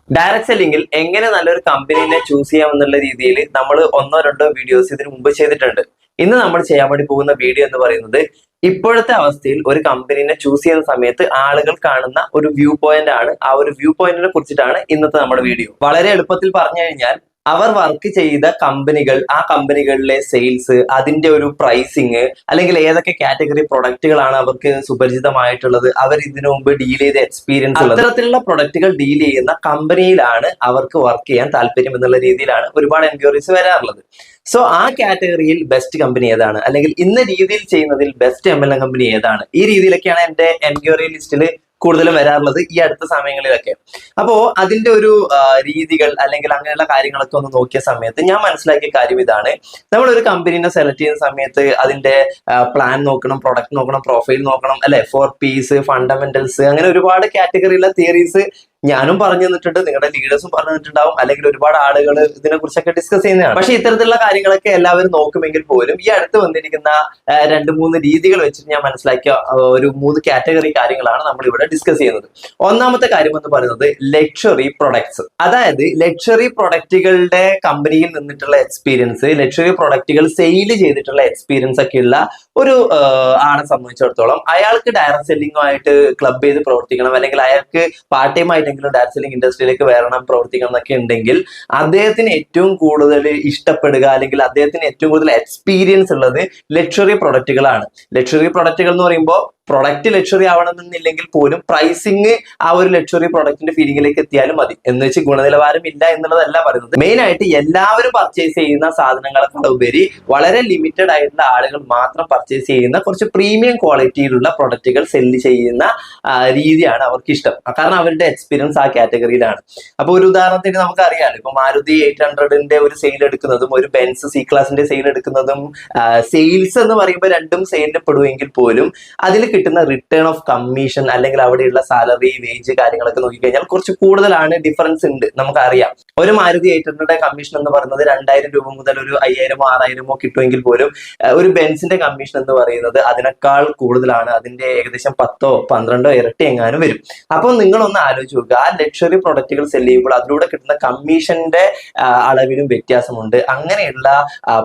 Direct സെല്ലിംഗിൽ എങ്ങനെ നല്ലൊരു കമ്പനീനെ choose ചെയ്യാമെന്നുള്ള രീതിയിൽ നമ്മൾ ഒന്നോ രണ്ടോ വീഡിയോസ് ഇതിനു മുമ്പ് ചെയ്തിട്ടുണ്ട്. ഇന്ന് നമ്മൾ ചെയ്യാൻ വേണ്ടി പോകുന്ന വീഡിയോ എന്ന് പറയുന്നത് ഇപ്പോഴത്തെ അവസ്ഥയിൽ ഒരു കമ്പനീനെ ചൂസ് ചെയ്യുന്ന സമയത്ത് ആളുകൾ കാണുന്ന ഒരു വ്യൂ പോയിന്റ് ആണ്. ആ ഒരു വ്യൂ പോയിന്റിനെ കുറിച്ചിട്ടാണ് ഇന്നത്തെ നമ്മുടെ വീഡിയോ. വളരെ എളുപ്പത്തിൽ പറഞ്ഞു കഴിഞ്ഞാൽ അവർ വർക്ക് ചെയ്ത കമ്പനികൾ, ആ കമ്പനികളിലെ സെയിൽസ്, അതിന്റെ ഒരു പ്രൈസിങ്, അല്ലെങ്കിൽ ഏതൊക്കെ കാറ്റഗറി പ്രൊഡക്റ്റുകളാണ് അവർക്ക് സുപരിചിതമായിട്ടുള്ളത്, അവർ ഇതിനു മുമ്പ് ഡീൽ ചെയ്ത എക്സ്പീരിയൻസ് ഉള്ളത്, അത്തരത്തിലുള്ള പ്രൊഡക്റ്റുകൾ ഡീൽ ചെയ്യുന്ന കമ്പനിയിലാണ് അവർക്ക് വർക്ക് ചെയ്യാൻ താല്പര്യം എന്നുള്ള രീതിയിലാണ് ഒരുപാട് എൻക്വയറീസ് വരാറുള്ളത്. സോ ആ കാറ്റഗറിയിൽ ബെസ്റ്റ് കമ്പനി ഏതാണ്, അല്ലെങ്കിൽ ഇന്ന രീതിയിൽ ചെയ്യുന്നതിൽ ബെസ്റ്റ് MLM കമ്പനി ഏതാണ്, ഈ രീതിയിലൊക്കെയാണ് എന്റെ എൻക്വയറി ലിസ്റ്റിൽ കൂടുതലും വരാറുള്ളത് ഈ അടുത്ത സമയങ്ങളിലൊക്കെ. അപ്പോ അതിന്റെ ഒരു രീതികൾ അല്ലെങ്കിൽ അങ്ങനെയുള്ള കാര്യങ്ങളൊക്കെ ഒന്ന് നോക്കിയ സമയത്ത് ഞാൻ മനസ്സിലാക്കിയ കാര്യം ഇതാണ്: നമ്മൾ ഒരു കമ്പനീനെ സെലക്ട് ചെയ്യുന്ന സമയത്ത് അതിന്റെ പ്ലാൻ നോക്കണം, പ്രൊഡക്റ്റ് നോക്കണം, പ്രൊഫൈൽ നോക്കണം, അല്ലെ, 4Ps, ഫണ്ടമെന്റൽസ്, അങ്ങനെ ഒരുപാട് കാറ്റഗറിയിലുള്ള തിയറീസ് ഞാനും പറഞ്ഞു തന്നിട്ടുണ്ട്, നിങ്ങളുടെ ലീഡേഴ്സും പറഞ്ഞു തന്നിട്ടുണ്ടാവും, അല്ലെങ്കിൽ ഒരുപാട് ആളുകൾ ഇതിനെ കുറിച്ചൊക്കെ ഡിസ്കസ് ചെയ്യുന്നതാണ്. പക്ഷെ ഇത്തരത്തിലുള്ള കാര്യങ്ങളൊക്കെ എല്ലാവരും നോക്കുമെങ്കിൽ പോലും ഈ അടുത്ത് വന്നിരിക്കുന്ന 2-3 രീതികൾ വെച്ചിട്ട് ഞാൻ മനസ്സിലാക്കിയ ഒരു 3 കാറ്റഗറി കാര്യങ്ങളാണ് നമ്മൾ ഇവിടെ ഡിസ്കസ് ചെയ്യുന്നത്. ഒന്നാമത്തെ കാര്യം എന്ന് പറയുന്നത് ലക്ഷറി പ്രൊഡക്ട്സ്. അതായത് ലക്ഷറി പ്രൊഡക്റ്റുകളുടെ കമ്പനിയിൽ നിന്നിട്ടുള്ള എക്സ്പീരിയൻസ്, ലക്ഷറി പ്രൊഡക്റ്റുകൾ സെയിൽ ചെയ്തിട്ടുള്ള എക്സ്പീരിയൻസ് ഒക്കെയുള്ള ഒരു ആളെ സംബന്ധിച്ചിടത്തോളം അയാൾക്ക് ഡയറക്ട് സെല്ലിംഗുമായിട്ട് ക്ലബ് ചെയ്ത് പ്രവർത്തിക്കണം, അല്ലെങ്കിൽ അയാൾക്ക് പാർട്ട് ടൈം ആയിട്ടെങ്കിലും ഡയറക്ട് സെല്ലിംഗ് ഇൻഡസ്ട്രിയിലേക്ക് വരണം, പ്രവർത്തിക്കണം എന്നൊക്കെ ഉണ്ടെങ്കിൽ അദ്ദേഹത്തിന് ഏറ്റവും കൂടുതൽ ഇഷ്ടപ്പെടുക, അല്ലെങ്കിൽ അദ്ദേഹത്തിന് ഏറ്റവും കൂടുതൽ എക്സ്പീരിയൻസ് ഉള്ളത് ലക്ഷറി പ്രൊഡക്റ്റുകളാണ്. ലക്ഷറി പ്രൊഡക്റ്റുകൾ എന്ന് പറയുമ്പോൾ പ്രൊഡക്റ്റ് ലക്ഷറി ആവണമെന്നില്ലെങ്കിൽ പോലും പ്രൈസിങ് ആ ഒരു ലക്ഷറി പ്രൊഡക്റ്റിന്റെ ഫീലിംഗിലേക്ക് എത്തിയാലും മതി. എന്ന് വെച്ച് ഗുണനിലവാരം ഇല്ല എന്നുള്ളതല്ല പറയുന്നത്. മെയിൻ ആയിട്ട് എല്ലാവരും പർച്ചേസ് ചെയ്യുന്ന സാധനങ്ങളെക്കാൾ ഉപരി വളരെ ലിമിറ്റഡ് ആയിട്ടുള്ള ആളുകൾ മാത്രം പർച്ചേസ് ചെയ്യുന്ന കുറച്ച് പ്രീമിയം ക്വാളിറ്റിയിലുള്ള പ്രൊഡക്റ്റുകൾ സെല്ല് ചെയ്യുന്ന രീതിയാണ് അവർക്ക് ഇഷ്ടം. കാരണം അവരുടെ എക്സ്പീരിയൻസ് ആ കാറ്റഗറിയിലാണ്. അപ്പൊ ഒരു ഉദാഹരണത്തിന് നമുക്കറിയാലോ, ഇപ്പൊ മാരുതി 800ന്റെ ഒരു സെയിൽ എടുക്കുന്നതും ഒരു ബെൻസ് C ക്ലാസിന്റെ സെയിൽ എടുക്കുന്നതും സെയിൽസ് എന്ന് പറയുമ്പോൾ രണ്ടും സെയിലിൽ പെടുമെങ്കിൽ പോലും അതിൽ കിട്ടുന്ന റിട്ടേൺ ഓഫ് കമ്മീഷൻ, അല്ലെങ്കിൽ അവിടെയുള്ള സാലറി, വേജ് കാര്യങ്ങളൊക്കെ നോക്കിക്കഴിഞ്ഞാൽ കുറച്ച് കൂടുതലാണ്, ഡിഫറൻസ് ഉണ്ട്, നമുക്കറിയാം. ഒരു മാരുതി 800ന്റെ കമ്മീഷൻ എന്ന് പറയുന്നത് 2000 രൂപ മുതൽ ഒരു 5000-ഓ 6000-ഓ കിട്ടുമെങ്കിൽ പോലും ഒരു ബെൻസിന്റെ കമ്മീഷൻ എന്ന് പറയുന്നത് അതിനേക്കാൾ കൂടുതലാണ്. അതിന്റെ ഏകദേശം 10-12 ഇരട്ടി എങ്ങാനും വരും. അപ്പൊ നിങ്ങളൊന്ന് ആലോചിച്ച് നോക്കുക, ആ ലക്ഷറി പ്രൊഡക്റ്റുകൾ സെല് ചെയ്യുമ്പോൾ അതിലൂടെ കിട്ടുന്ന കമ്മീഷന്റെ അളവിലും വ്യത്യാസമുണ്ട്. അങ്ങനെയുള്ള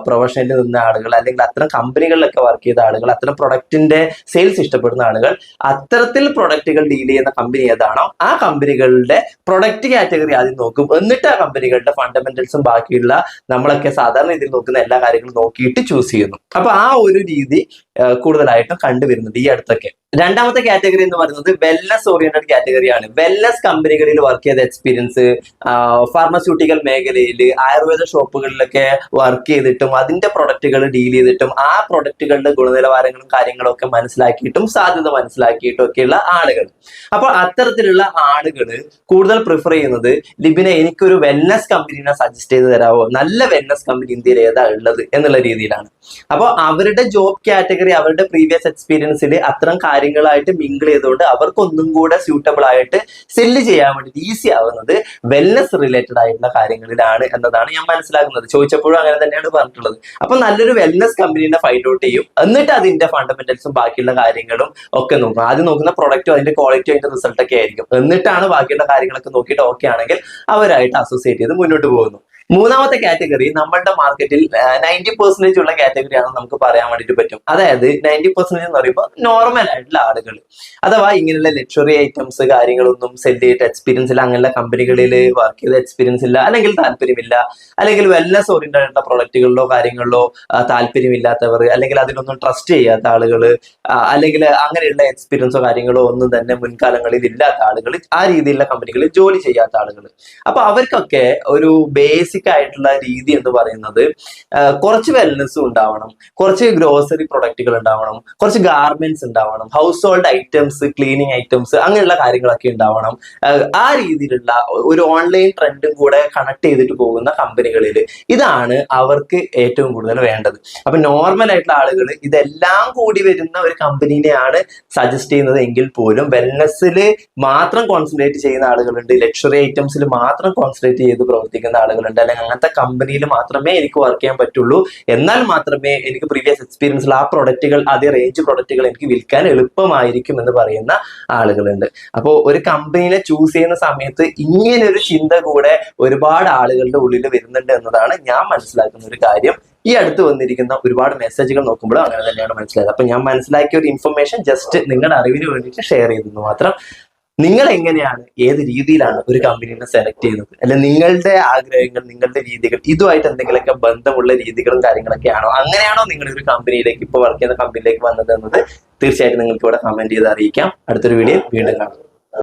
പ്രൊഫഷനിൽ നിന്ന ആളുകൾ, അല്ലെങ്കിൽ അത്തരം കമ്പനികളിലൊക്കെ വർക്ക് ചെയ്ത ആളുകൾ, അത്തരം പ്രൊഡക്റ്റിന്റെ സെയിൽസ് ഇഷ്ടപ്പെടുന്ന ആളുകൾ അത്തരത്തിൽ പ്രൊഡക്റ്റുകൾ ഡീൽ ചെയ്യുന്ന കമ്പനി ഏതാണോ ആ കമ്പനികളുടെ പ്രൊഡക്റ്റ് കാറ്റഗറി ആദ്യം നോക്കും. എന്നിട്ട് ആ കമ്പനികളുടെ ഫണ്ടമെന്റൽസും ബാക്കിയുള്ള നമ്മളൊക്കെ സാധാരണ രീതിയിൽ നോക്കുന്ന എല്ലാ കാര്യങ്ങളും നോക്കിയിട്ട് ചൂസ് ചെയ്യുന്നു. അപ്പൊ ആ ഒരു രീതി കൂടുതലായിട്ടും കണ്ടുവരുന്നുണ്ട് ഈ അടുത്തൊക്കെ. രണ്ടാമത്തെ കാറ്റഗറി എന്ന് പറയുന്നത് വെൽനസ് ഓറിയന്റഡ് കാറ്റഗറിയാണ്. വെൽനസ് കമ്പനികളിൽ വർക്ക് ചെയ്ത എക്സ്പീരിയൻസ്, ഫാർമസ്യൂട്ടിക്കൽ മേഖലയിൽ, ആയുർവേദ ഷോപ്പുകളിലൊക്കെ വർക്ക് ചെയ്തിട്ടും അതിന്റെ പ്രൊഡക്റ്റുകൾ ഡീൽ ചെയ്തിട്ടും ആ പ്രൊഡക്റ്റുകളുടെ ഗുണനിലവാരങ്ങളും കാര്യങ്ങളും ഒക്കെ മനസ്സിലാക്കിയിട്ടും സാധ്യത മനസ്സിലാക്കിയിട്ടും ഒക്കെയുള്ള ആളുകൾ. അപ്പൊ അത്തരത്തിലുള്ള ആളുകൾ കൂടുതൽ പ്രിഫർ ചെയ്യുന്നത്, ലിബിനെ എനിക്കൊരു വെൽനസ് കമ്പനീനെ സജസ്റ്റ് ചെയ്ത് തരാമോ, നല്ല വെൽനസ് കമ്പനി ഇന്ത്യയിൽ ഏതാ ഉള്ളത് എന്നുള്ള രീതിയിലാണ്. അപ്പൊ അവരുടെ ജോബ് കാറ്റഗറി, അവരുടെ പ്രീവിയസ് എക്സ്പീരിയൻസിൽ അത്തരം കാര്യങ്ങളായിട്ട് മിങ്കിൾ ചെയ്തുകൊണ്ട് അവർക്ക് ഒന്നും കൂടെ സ്യൂട്ടബിൾ ആയിട്ട് സെല്ല് ചെയ്യാൻ വേണ്ടി ഈസി ആവുന്നത് വെൽനസ് റിലേറ്റഡ് ആയിട്ടുള്ള കാര്യങ്ങളിലാണ് എന്നതാണ് ഞാൻ മനസ്സിലാക്കുന്നത്. ചോദിച്ചപ്പോഴും അങ്ങനെ തന്നെയാണ് പറഞ്ഞിട്ടുള്ളത്. അപ്പൊ നല്ലൊരു വെൽനസ് കമ്പനീനെ ഫൈൻഡ് ഔട്ട് ചെയ്യും, എന്നിട്ട് അതിന്റെ ഫണ്ടമെന്റൽസും ബാക്കിയുള്ള കാര്യങ്ങളും ഒക്കെ നോക്കും. ആദ്യം നോക്കുന്ന പ്രൊഡക്റ്റും അതിന്റെ ക്വാളിറ്റിയും അതിന്റെ റിസൾട്ട് ഒക്കെ ആയിരിക്കും. എന്നിട്ടാണ് ബാക്കിയുള്ള കാര്യങ്ങളൊക്കെ നോക്കിയിട്ട് ഓക്കെ ആണെങ്കിൽ അവരായിട്ട് അസോസിയേറ്റ് ചെയ്ത് മുന്നോട്ട് പോകുന്നു. മൂന്നാമത്തെ കാറ്റഗറി നമ്മളുടെ മാർക്കറ്റിൽ 90% ഉള്ള കാറ്റഗറിയാണെന്ന് നമുക്ക് പറയാൻ വേണ്ടിയിട്ട് പറ്റും. അതായത് 90% എന്ന് പറയുമ്പോൾ നോർമൽ ആയിട്ടുള്ള ആളുകൾ, അഥവാ ഇങ്ങനെയുള്ള ലക്ഷറി ഐറ്റംസ് കാര്യങ്ങളൊന്നും സെല് ചെയ്തിട്ട് എക്സ്പീരിയൻസ് ഇല്ല, അങ്ങനെയുള്ള കമ്പനികളിൽ വർക്ക് ചെയ്ത എക്സ്പീരിയൻസ് ഇല്ല, അല്ലെങ്കിൽ താല്പര്യമില്ല, അല്ലെങ്കിൽ വെൽനസ് ഓറിയന്റഡ് ആയിട്ടുള്ള പ്രൊഡക്റ്റുകളിലോ കാര്യങ്ങളിലോ താല്പര്യമില്ലാത്തവർ, അല്ലെങ്കിൽ അതിനൊന്നും ട്രസ്റ്റ് ചെയ്യാത്ത ആളുകൾ, അല്ലെങ്കിൽ അങ്ങനെയുള്ള എക്സ്പീരിയൻസോ കാര്യങ്ങളോ ഒന്നും തന്നെ മുൻകാലങ്ങളിൽ ഇല്ലാത്ത ആളുകൾ, ആ രീതിയിലുള്ള കമ്പനികളിൽ ജോലി ചെയ്യാത്ത ആളുകൾ. അപ്പൊ അവർക്കൊക്കെ ഒരു ബേസിക് ആയിട്ടുള്ള രീതി എന്ന് പറയുന്നത് കുറച്ച് വെൽനസ്സും ഉണ്ടാവണം, കുറച്ച് ഗ്രോസറി പ്രൊഡക്റ്റുകൾ ഉണ്ടാവണം, കുറച്ച് ഗാർമെന്റ്സ് ഉണ്ടാവണം, house hold items, cleaning items, അങ്ങനെയുള്ള കാര്യങ്ങളൊക്കെ ഉണ്ടാവണം. ആ രീതിയിലുള്ള ഒരു ഓൺലൈൻ ട്രെൻഡും കൂടെ കണക്ട് ചെയ്തിട്ട് പോകുന്ന കമ്പനികളിൽ ഇതാണ് അവർക്ക് ഏറ്റവും കൂടുതൽ വേണ്ടത്. അപ്പൊ നോർമൽ ആയിട്ടുള്ള ആളുകൾ ഇതെല്ലാം കൂടി വരുന്ന ഒരു കമ്പനീനെയാണ് സജസ്റ്റ് ചെയ്യുന്നത് എങ്കിൽ പോലും വെൽനസ്സിൽ മാത്രം കോൺസെൻട്രേറ്റ് ചെയ്യുന്ന ആളുകളുണ്ട്, ലക്ഷറി ഐറ്റംസിൽ മാത്രം കോൺസെൻട്രേറ്റ് ചെയ്ത് പ്രവർത്തിക്കുന്ന ആളുകളുണ്ട്, മാർക്കറ്റിൽ അല്ലെങ്കിൽ അങ്ങനത്തെ കമ്പനിയിൽ മാത്രമേ എനിക്ക് വർക്ക് ചെയ്യാൻ പറ്റുള്ളൂ. എന്നാൽ മാത്രമേ എനിക്ക് പ്രീവിയസ് എക്സ്പീരിയൻസിൽ ആ പ്രൊഡക്റ്റുകൾ, അതേ റേഞ്ച് പ്രൊഡക്റ്റുകൾ എനിക്ക് വിൽക്കാൻ എളുപ്പമായിരിക്കും എന്ന് പറയുന്ന ആളുകളുണ്ട്. അപ്പോൾ ഒരു കമ്പനീനെ ചൂസ് ചെയ്യുന്ന സമയത്ത് ഇങ്ങനെ ഒരു ചിന്ത കൂടെ ഒരുപാട് ആളുകളുടെ ഉള്ളിൽ വരുന്നുണ്ട് എന്നതാണ് ഞാൻ മനസ്സിലാക്കുന്ന ഒരു കാര്യം. ഈ അടുത്ത് വന്നിരിക്കുന്ന ഒരുപാട് മെസ്സേജുകൾ നോക്കുമ്പോൾ അങ്ങനെ തന്നെയാണ് മനസ്സിലായത്. അപ്പൊ ഞാൻ മനസ്സിലാക്കിയ ഒരു ഇൻഫർമേഷൻ ജസ്റ്റ് നിങ്ങളുടെ അറിവിന് വേണ്ടിയിട്ട് ഷെയർ ചെയ്തെന്ന് മാത്രം. നിങ്ങൾ എങ്ങനെയാണ്, ഏത് രീതിയിലാണ് ഒരു കമ്പനീനെ സെലക്ട് ചെയ്യുന്നത്? അല്ലെ നിങ്ങളുടെ ആഗ്രഹങ്ങൾ, നിങ്ങളുടെ രീതികൾ ഇതുമായിട്ട് എന്തെങ്കിലുമൊക്കെ ബന്ധമുള്ള രീതികളും കാര്യങ്ങളൊക്കെ ആണോ? അങ്ങനെയാണോ നിങ്ങൾ ഒരു കമ്പനിയിലേക്ക്, ഇപ്പോൾ വർക്ക് ചെയ്യുന്ന കമ്പനിയിലേക്ക് വന്നത് എന്നത് തീർച്ചയായിട്ടും നിങ്ങൾക്ക് ഇവിടെ കമന്റ് ചെയ്ത് അറിയിക്കാം. അടുത്തൊരു വീഡിയോ വീണ്ടും കാണാം.